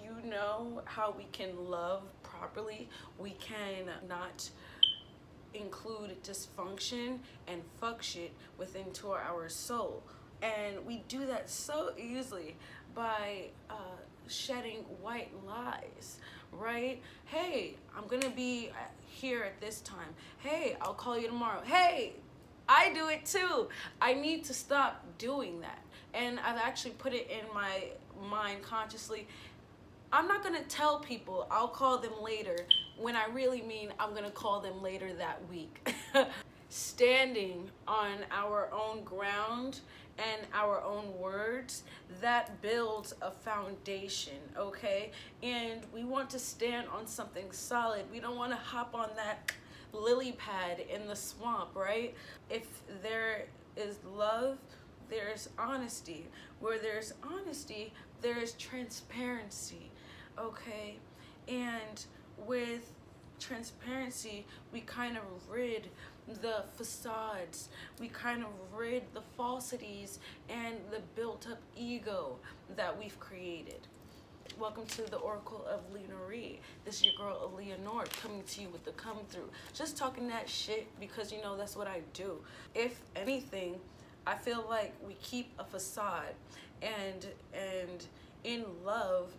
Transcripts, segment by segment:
You know how we can love properly? We can not include dysfunction and fuck shit within to our soul. And we do that so easily by shedding white lies, right? Hey, I'm gonna be here at this time. Hey, I'll call you tomorrow. Hey, I do it too. I need to stop doing that. And I've actually put it in my mind consciously. I'm not gonna tell people I'll call them later when I really mean I'm gonna call them later that week. Standing on our own ground and our own words, that builds a foundation, okay? And we want to stand on something solid. We don't want to hop on that lily pad in the swamp, right? If there is love, there's honesty. Where there's honesty, there's transparency, okay? And with transparency, we kind of rid the facades, we kind of rid the falsities and the built up ego that we've created. Welcome to the Oracle of Li Noori. This is your girl, Li Noori, coming to you with the come through. Just talking that shit because you know that's what I do. If anything, I feel like we keep a facade, and in love,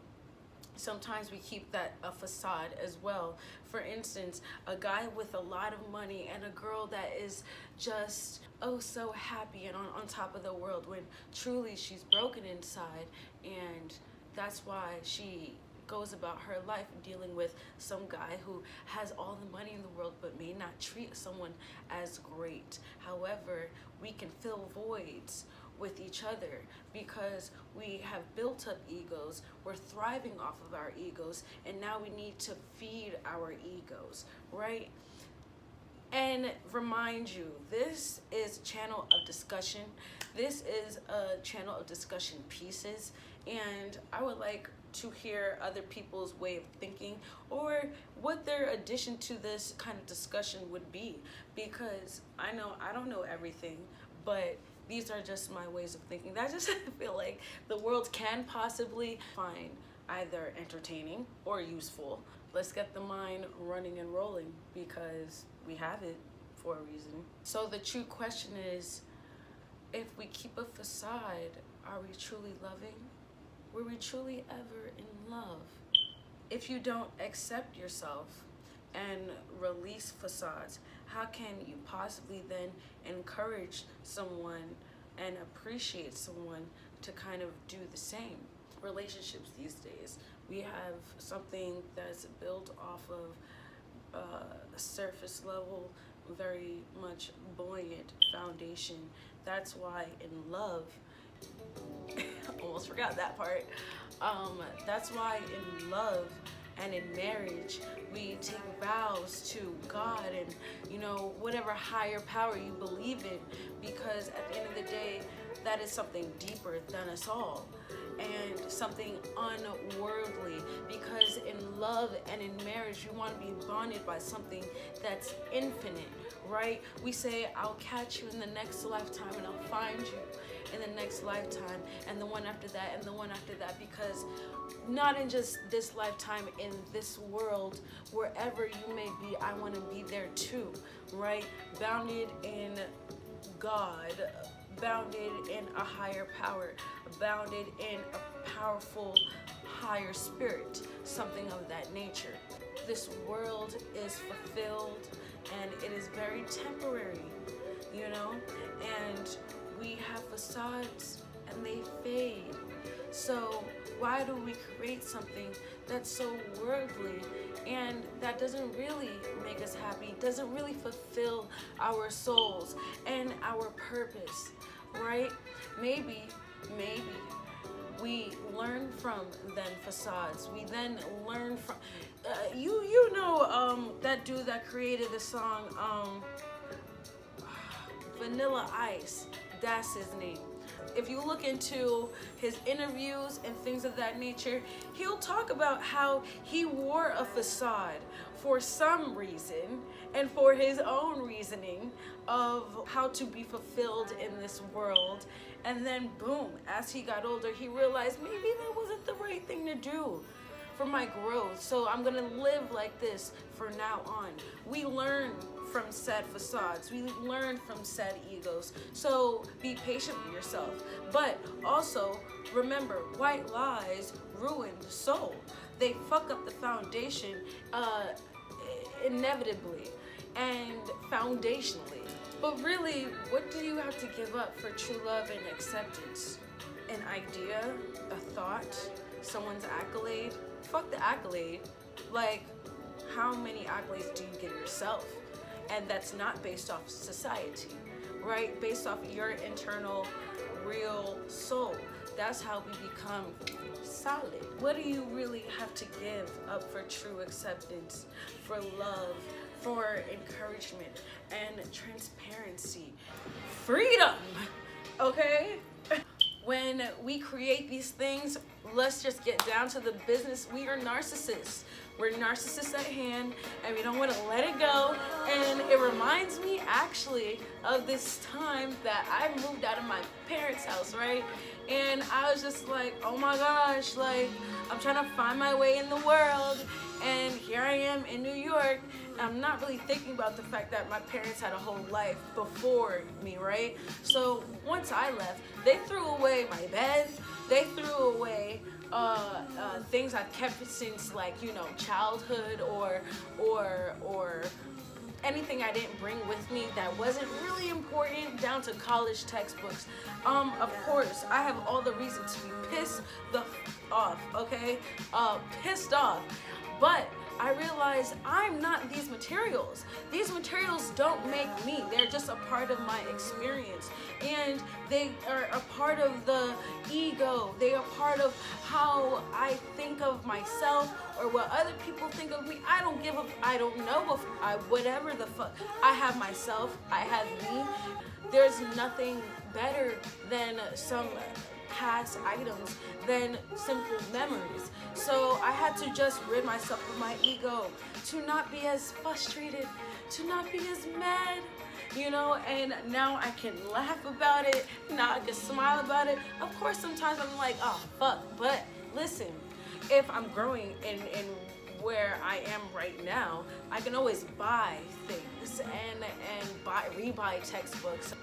sometimes we keep that a facade as well. For instance, a guy with a lot of money and a girl that is just oh so happy and on top of the world, when truly she's broken inside, and that's why she goes about her life dealing with some guy who has all the money in the world but may not treat someone as great. However, we can fill voids with each other because we have built up egos, we're thriving off of our egos, and now we need to feed our egos, right? And remind you, this is a channel of discussion. This is a channel of discussion pieces, and I would like to hear other people's way of thinking or what their addition to this kind of discussion would be, because I know I don't know everything, but these are just my ways of thinking. I just feel like the world can possibly find either entertaining or useful. Let's get the mind running and rolling because we have it for a reason. So the true question is, if we keep a facade, are we truly loving? Were we truly ever in love? If you don't accept yourself and release facades, how can you possibly then encourage someone and appreciate someone to kind of do the same? Relationships these days, we have something that's built off of a surface level, very much buoyant foundation. That's why in love, almost forgot that part. That's why in love and in marriage, we take vows to God and, you know, whatever higher power you believe in, because at the end of the day, that is something deeper than us all and something unworldly, because in love and in marriage, you want to be bonded by something that's infinite, right? We say, I'll catch you in the next lifetime and I'll find you in the next lifetime and the one after that and the one after that, because not in just this lifetime, in this world, wherever you may be, I want to be there too, right? Bounded in God, bounded in a higher power, bounded in a powerful higher spirit, something of that nature. This world is fulfilled and it is very temporary, you know, and we have facades and they fade. So why do we create something that's so worldly and that doesn't really make us happy, doesn't really fulfill our souls and our purpose, right? Maybe we learn from then facades. We then learn from, you know, that dude that created the song, Vanilla Ice, that's his name. If you look into his interviews and things of that nature, he'll talk about how he wore a facade for some reason and for his own reasoning of how to be fulfilled in this world And then boom, as he got older, he realized maybe that wasn't the right thing to do for my growth. So I'm gonna live like this from now on. We learn from said facades. We learn from said egos. So be patient with yourself. But also remember, white lies ruin the soul. They fuck up the foundation inevitably and foundationally. But really, what do you have to give up for true love and acceptance? An idea, a thought, someone's accolade? Fuck the accolade. Like, how many accolades do you give yourself? And that's not based off society, right? Based off your internal, real soul. That's how we become solid. What do you really have to give up for true acceptance, for love, for encouragement and transparency? Freedom, okay? When we create these things, let's just get down to the business. We are narcissists. We're narcissists at hand, and we don't want to let it go. And it reminds me actually of this time that I moved out of my parents' house, right? And I was just like, oh my gosh, like, I'm trying to find my way in the world. And here I am in New York. I'm not really thinking about the fact that my parents had a whole life before me, right? So once I left, they threw away my bed. They threw away things I've kept since, like, you know, childhood or anything I didn't bring with me that wasn't really important, down to college textbooks. Of course, I have all the reason to be pissed the off, okay? Pissed off. But I realized I'm not these materials. These materials don't make me. They're just a part of my experience. And they are a part of the ego. They are part of how I think of myself or what other people think of me. I don't give a, I don't know if I, whatever the fuck. I have myself, I have me. There's nothing better than some past items than simple memories. So I had to just rid myself of my ego, to not be as frustrated, to not be as mad, you know, and now I can laugh about it, now I can smile about it. Of course, sometimes I'm like, oh, fuck, but listen, if I'm growing in where I am right now, I can always buy things and rebuy textbooks.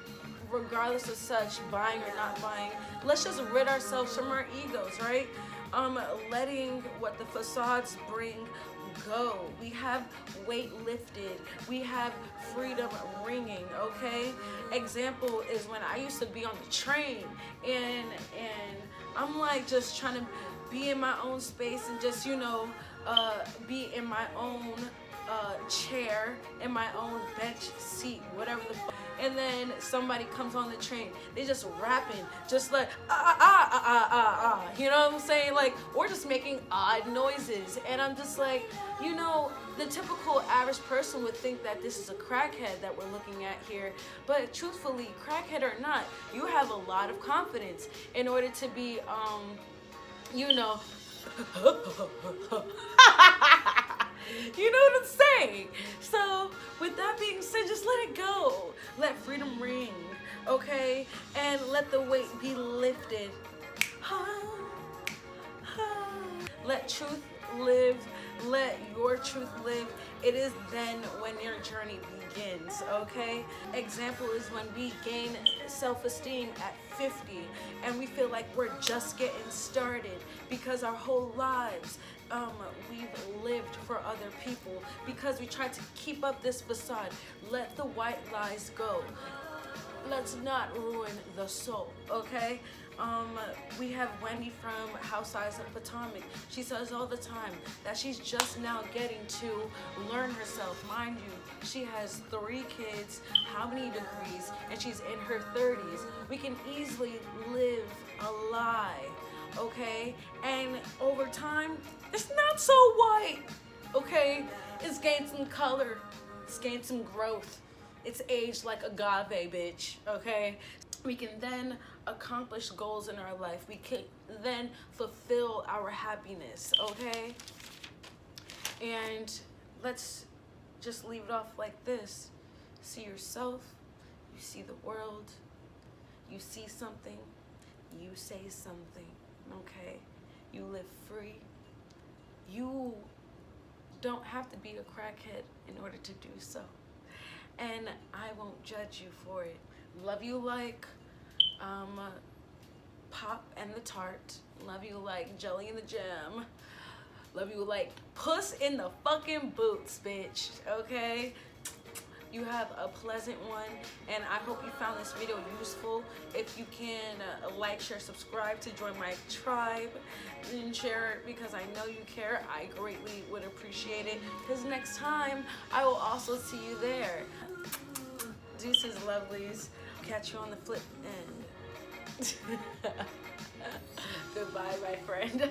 Regardless of such, buying or not buying, let's just rid ourselves from our egos, right? Letting what the facades bring go. We have weight lifted. We have freedom ringing, okay? Example is when I used to be on the train and I'm like just trying to be in my own space and just, you know, be in my own chair, in my own bench seat, whatever the fuck. And then somebody comes on the train, they just rapping, just like you know what I'm saying? Like, or just making odd noises. And I'm just like, you know, the typical average person would think that this is a crackhead that we're looking at here. But truthfully, crackhead or not, you have a lot of confidence in order to be, you know, you know what I'm saying? So with that being said, just let it go. Let freedom ring, okay? And let the weight be lifted. Let truth live. Let your truth live. It is then when your journey begins, okay? Example is when we gain self-esteem at 50 and we feel like we're just getting started because our whole lives we've lived for other people, because we tried to keep up this facade. Let the white lies go. Let's not ruin the soul, okay? We have Wendy from House Eyes of Potomac. She says all the time that she's just now getting to learn herself. Mind you, she has 3 kids, how many degrees, and she's in her 30s. We can easily live a lie, okay? And over time, it's not so white, okay? It's gained some color, it's gained some growth. It's aged like agave, bitch, okay? We can then accomplish goals in our life. We can then fulfill our happiness, okay? And let's just leave it off like this. See yourself, you see the world, you see something, you say something, okay? You live free. You don't have to be a crackhead in order to do so. And I won't judge you for it. Love you like Pop and the Tart. Love you like Jelly in the Jam. Love you like Puss in the fucking Boots, bitch, okay? You have a pleasant one, and I hope you found this video useful. If you can like, share, subscribe to join my tribe, and share it because I know you care. I greatly would appreciate it, because next time I will also see you there. Deuces, lovelies. Catch you on the flip end. Goodbye, my friend.